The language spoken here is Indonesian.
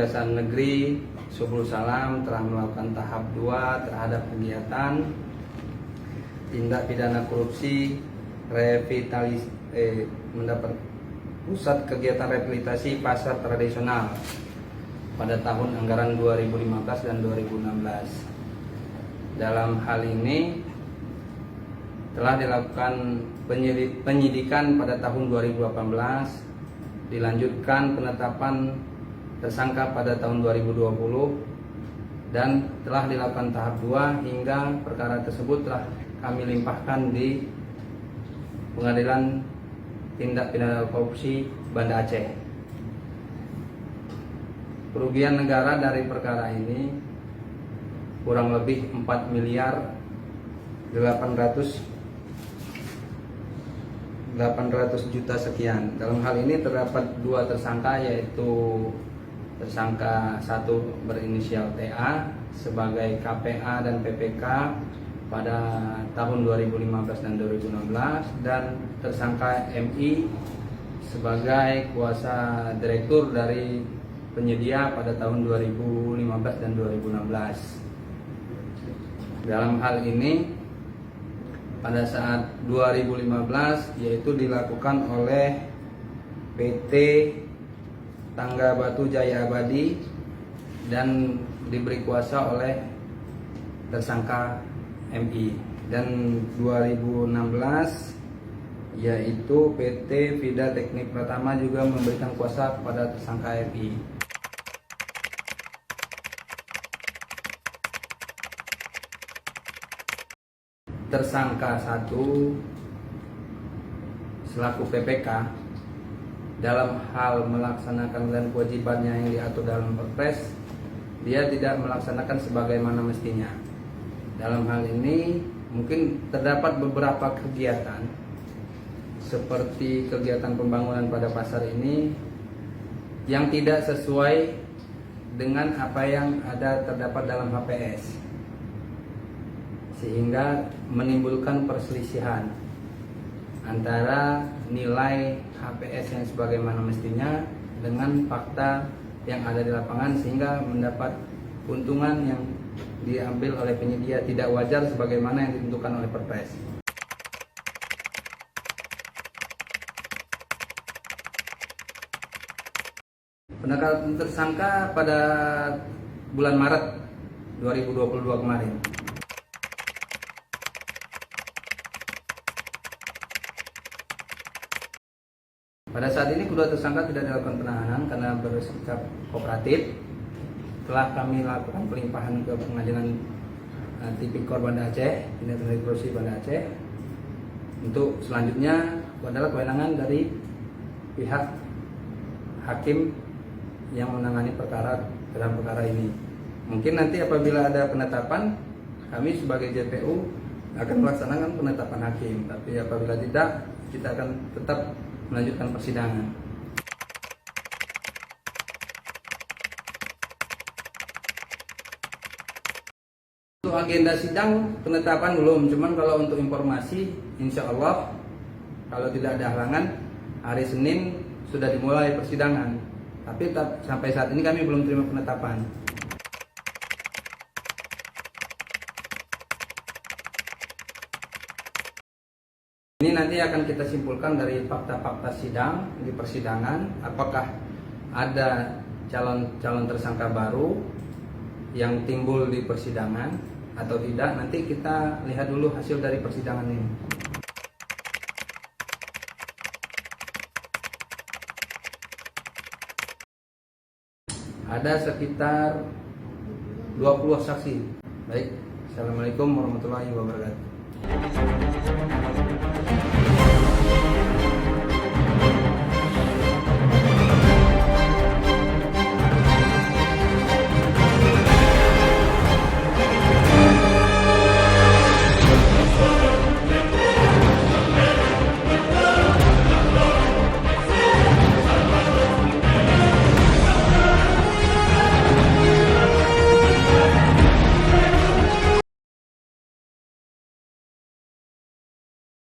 Kejaksaan Negeri Subul Salam telah melakukan tahap 2 terhadap kegiatan tindak pidana korupsi mendapat pusat kegiatan rehabilitasi pasar tradisional pada tahun anggaran 2015 dan 2016. Dalam hal ini telah dilakukan penyidikan pada tahun 2018, dilanjutkan penetapan tersangka pada tahun 2020, dan telah dilakukan tahap 2 hingga perkara tersebut telah kami limpahkan di Pengadilan Tindak Pidana Korupsi Banda Aceh. Kerugian negara dari perkara ini kurang lebih 4 miliar 800 juta sekian. Dalam hal ini terdapat 2 tersangka, yaitu tersangka 1 berinisial TA sebagai KPA dan PPK pada tahun 2015 dan 2016, dan tersangka MI sebagai kuasa direktur dari penyedia pada tahun 2015 dan 2016. Dalam hal ini pada saat 2015 yaitu dilakukan oleh PT Tangga Batu Jaya Abadi dan diberi kuasa oleh tersangka MI, dan 2016 yaitu PT Vida Teknik Pratama juga memberikan kuasa kepada tersangka MI. Tersangka 1 selaku PPK dalam hal melaksanakan dan kewajibannya yang diatur dalam Perpres, dia tidak melaksanakan sebagaimana mestinya. Dalam hal ini mungkin terdapat beberapa kegiatan seperti kegiatan pembangunan pada pasar ini yang tidak sesuai dengan apa yang terdapat dalam HPS, sehingga menimbulkan perselisihan antara nilai HPS yang sebagaimana mestinya dengan fakta yang ada di lapangan, sehingga mendapat keuntungan yang diambil oleh penyedia tidak wajar sebagaimana yang ditentukan oleh Perpres. Penetapan tersangka pada bulan Maret 2022 kemarin. Pada saat ini kedua tersangka tidak dilakukan penahanan karena bersikap kooperatif. Telah kami lakukan pelimpahan ke Pengadilan Tipikor Banda Aceh, Tindak Pidana Korupsi Banda Aceh. Untuk selanjutnya adalah kewenangan dari pihak hakim yang menangani perkara dalam perkara ini. Mungkin nanti apabila ada penetapan, kami sebagai JPU akan melaksanakan penetapan hakim. Tapi apabila tidak, kita akan tetap melanjutkan persidangan. Untuk agenda sidang penetapan belum, cuman kalau untuk informasi, insya Allah kalau tidak ada halangan, hari Senin sudah dimulai persidangan. Tapi sampai saat ini kami belum terima penetapan. Ini nanti akan kita simpulkan dari fakta-fakta sidang di persidangan, apakah ada calon tersangka baru yang timbul di persidangan atau tidak. Nanti kita lihat dulu hasil dari persidangan ini. Ada sekitar 20 saksi. Baik, Assalamualaikum warahmatullahi wabarakatuh.